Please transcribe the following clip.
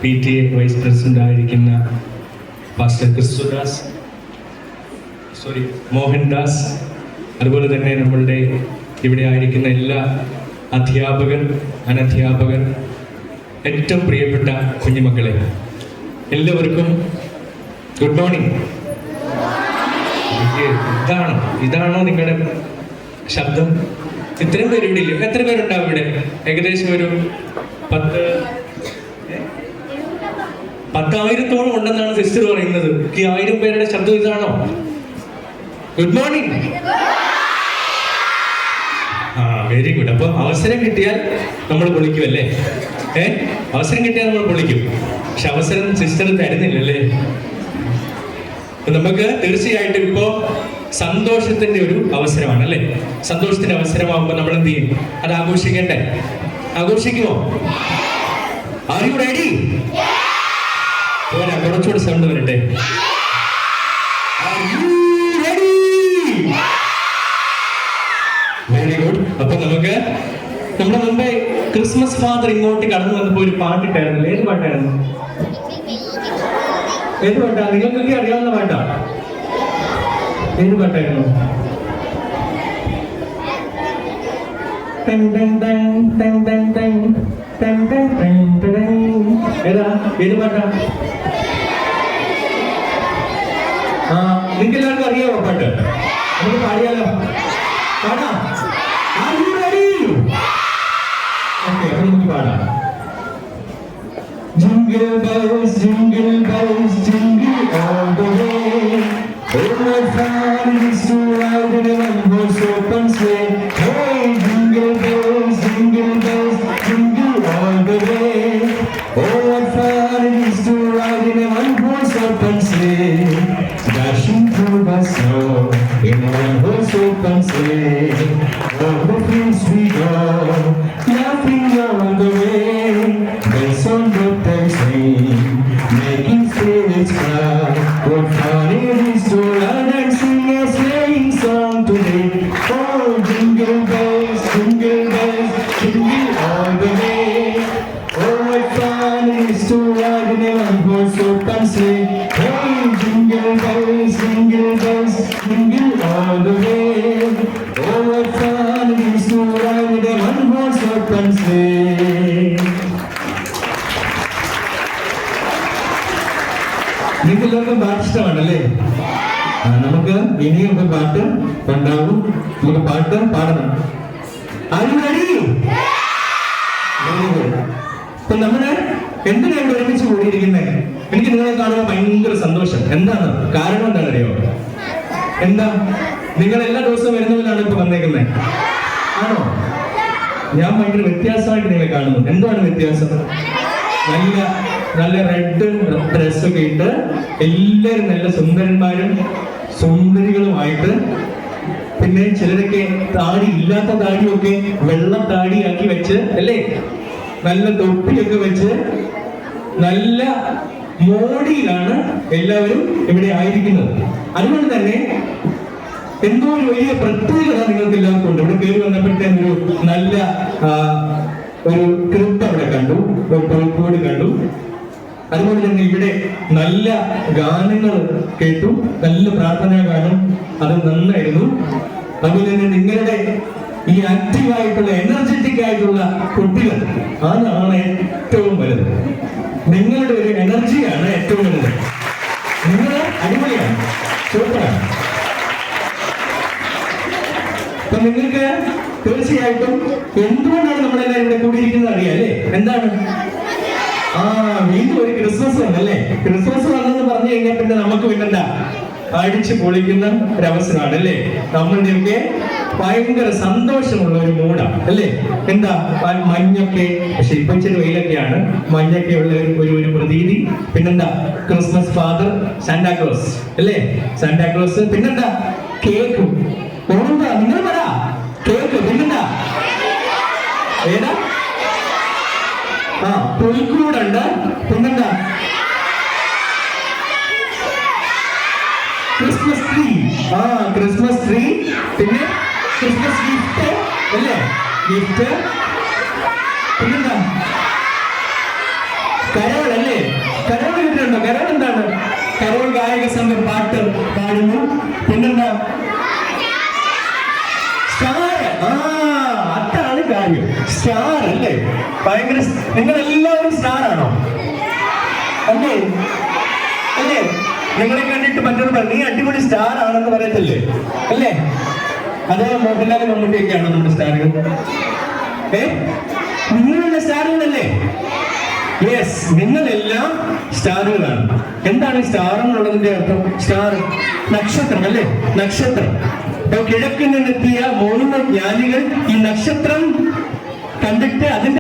PTA vice president ആയിരിക്കുന്ന pastor Mohandas, അതുപോലെ തന്നെ നമ്മളുടെ ഇവിടെ ആയിരിക്കുന്ന എല്ലാ അധ്യാപകർ, അനധ്യാപകർ, ഏറ്റവും പ്രിയപ്പെട്ട കുഞ്ഞുമക്കളെ, എല്ലാവർക്കും ഗുഡ് മോർണിംഗ്. ഇതാണോ നിങ്ങളുടെ ശബ്ദം? ഇത്രയും പേര് ഇവിടെ ഇല്ല. എത്ര പേരുണ്ടാവും ഇവിടെ? ഏകദേശം ഒരു 10,000-ഓളം ഉണ്ടെന്നാണ് സിസ്റ്റർ പറയുന്നത്. ഈ 1000 പേരുടെ ശബ്ദം ഇതാണോ? Good morning. Very good. അപ്പൊ അവസരം കിട്ടിയാൽ നമ്മൾ പൊളിക്കും അല്ലേ? അവസരം കിട്ടിയാൽ നമ്മൾ പൊളിക്കും. പക്ഷെ അവസരം സിസ്റ്റർ തരുന്നില്ലല്ലേ? നമുക്ക് തീർച്ചയായിട്ടും ഇപ്പോ സന്തോഷത്തിന്റെ ഒരു അവസരമാണ് അല്ലേ? സന്തോഷത്തിന്റെ അവസരമാകുമ്പോൾ നമ്മൾ എന്ത് ചെയ്യും? അത് ആഘോഷിക്കണ്ടേ? ആഘോഷിക്കുമോ? Are you ready? കുറച്ചുകൂടി സൗണ്ട് വരട്ടെ. Very good. അപ്പൊ നമുക്ക് നമ്മുടെ മുമ്പേ ക്രിസ്മസ് ഫാദർ ഇങ്ങോട്ട് കടന്നു വന്നപ്പോ ഒരു പാട്ടിട്ടായിരുന്നു. ഏത് പാട്ടായിരുന്നു? ഏത് പാട്ടാ? നിങ്ങൾക്കൊക്കെ അറിയാവുന്ന പാട്ടാ? ഏത് പാട്ടായിരുന്നു? ഏതാ? ഏത് പാട്ടാ? നിങ്ങൾക്ക് എല്ലാവർക്കും അറിയാമോ പാട്ട്? നമുക്ക് പാടിയാലോ? പാടാം. ഓക്കെ, അപ്പൊ നമുക്ക് പാടാം. Jingle bells, jingle bells, jingle all the way. Oh, what fun it is to ride in a one-horse open sleigh. Hey, jingle bells, jingle all the way. Oh, what fun it is to ride in a one-horse open sleigh. Dashing through the snow in a one-horse open sleigh. Over the fields we go, laughing all the way. Bells on the making spirits cry. What fun it is to ride and sing a sleighing song today. Oh, jingle bells, jingle all the way. Oh, what fun it is to ride in a one-horse open sleigh. Hey, jingle bells, jingle all the way. Oh, what fun it is to ride in a one-horse open sleigh. നിങ്ങൾക്ക് എല്ലാവർക്കും പാട്ട് ഇഷ്ടമാണല്ലേ? നമുക്ക് ഇനിയൊക്കെ പാട്ട് ഉണ്ടാവും. നമുക്ക് പാട്ട് പാടണം. അപ്പൊ നമ്മള് എന്തിനാണ് ഒരുമിച്ച് കൂടിയിരിക്കുന്നത്? എനിക്ക് നിങ്ങളെ കാണുമ്പോൾ ഭയങ്കര സന്തോഷം. എന്താണ് കാരണം? എന്താണ് അറിയോ? എന്താ? നിങ്ങൾ എല്ലാ ദിവസവും വരുന്നവരാണ് ഇപ്പൊ വന്നേക്കുന്നത്, ആണോ? ഞാൻ ഭയങ്കര വ്യത്യാസമായിട്ട് നിങ്ങളെ കാണുന്നു. എന്താണ് വ്യത്യാസം? നല്ല റെഡ് ഡ്രസ്സൊക്കെ ഇട്ട് എല്ലാവരും നല്ല സുന്ദരന്മാരും സുന്ദരികളുമായിട്ട്, പിന്നെ ചിലരൊക്കെ താടി ഇല്ലാത്ത താടിയൊക്കെ വെള്ള താടിയാക്കി വെച്ച് അല്ലേ, നല്ല തൊപ്പിയൊക്കെ വെച്ച് നല്ല മോഡിയിലാണ് എല്ലാവരും ഇവിടെ ആയിരിക്കുന്നത്. അതുകൊണ്ട് തന്നെ എന്തോ ഒരു വലിയ പ്രത്യേകത നിങ്ങൾക്ക് എല്ലാവർക്കും ഉണ്ട്. ഇവിടെ കയറി വന്നപ്പോഴത്തേക്ക് ഒരു നല്ല ഒരു കൃത്യം അവിടെ കണ്ടു, കോഴിക്കോട് കണ്ടു. അതുപോലെ തന്നെ ഇവിടെ നല്ല ഗാനങ്ങൾ കേട്ടു, നല്ല പ്രാർത്ഥനാ ഗാനം, അത് നന്നായിരുന്നു. അതുപോലെ തന്നെ നിങ്ങളുടെ ഈ ആക്റ്റീവായിട്ടുള്ള എനർജറ്റിക് ആയിട്ടുള്ള കുട്ടികൾ, അതാണ് ഏറ്റവും വലുത്. നിങ്ങളുടെ ഒരു എനർജിയാണ് ഏറ്റവും വലുത്. നിങ്ങൾ അടിപൊളിയാണ്, സൂപ്പറാണ്. അപ്പൊ നിങ്ങൾക്ക് തീർച്ചയായിട്ടും എന്തുകൊണ്ടാണ് നമ്മളെല്ലാവരും ഇവിടെ കൂടിയിരിക്കുന്നത് അറിയാം അല്ലേ? എന്താണ്? വീണ്ടും ഒരു ക്രിസ്മസ് വന്നല്ലേ? ക്രിസ്മസ് വന്നെന്ന് പറഞ്ഞു കഴിഞ്ഞാൽ പിന്നെ നമുക്ക് പിന്നെന്താ, അടിച്ചു പൊളിക്കുന്ന ഒരവസരമാണ് അല്ലേ? നമ്മളുടെയൊക്കെ ഭയങ്കര സന്തോഷമുള്ള ഒരു മൂടാണ് അല്ലേ? എന്താ മഞ്ഞൊക്കെ, പക്ഷെ ഇപ്പൊ ഇച്ചിരി വെയിലൊക്കെയാണ്, മഞ്ഞൊക്കെ ഉള്ള ഒരു പ്രതീതി. പിന്നെന്താ ക്രിസ്മസ് ഫാദർ, സാന്റാക്ലോസ് അല്ലേ? സാന്റാക്ലോസ്. പിന്നെന്താ കേക്കും. ഓർമ്മ നിങ്ങൾ പറ, കേക്ക്. പിന്നെന്താ ഏതാ? പുൽക്കൂടുണ്ട്. പിന്നെന്താ ക്രിസ്മസ് ട്രീ. Christmas tree. പിന്നെ ക്രിസ്മസ് ഗിഫ്റ്റ് അല്ലേ? ഗിഫ്റ്റ്. പിന്നെന്താ കരോൾ അല്ലേ? കരോൾ കേട്ടിട്ടുണ്ടോ? കരോൾ എന്താണ്? കരോൾ ഗായക സംഘം പാട്ട് പാടുന്നു. പിന്നെന്താ? സ്റ്റാർ. അതാണ് കാര്യം. സ്റ്റാർ അല്ലേ? ഭയങ്കര. നിങ്ങൾ എല്ലാവരും സ്റ്റാർ ആണോ? അല്ലേ? അല്ലേ? നിങ്ങളെ കണ്ടിട്ട് മറ്റൊരു നീ അടിപൊളി സ്റ്റാർ ആണെന്ന് പറയത്തില്ലേ? അല്ലേ? അതോ മോഹൻലാൽ മമ്മൂട്ടിയൊക്കെയാണോ നമ്മുടെ സ്റ്റാറുകൾ? നിങ്ങളുള്ള സ്റ്റാറുകളല്ലേ? യെസ്, നിങ്ങളെല്ലാം സ്റ്റാറുകളാണ്. എന്താണ് സ്റ്റാർ എന്നുള്ളതിന്റെ അർത്ഥം? സ്റ്റാർ നക്ഷത്രം അല്ലേ? നക്ഷത്രം. അപ്പൊ കിഴക്കിൽ നിന്നെത്തിയ 3 ജ്ഞാനികൾ ഈ നക്ഷത്രം കണ്ടിട്ട് അതിന്റെ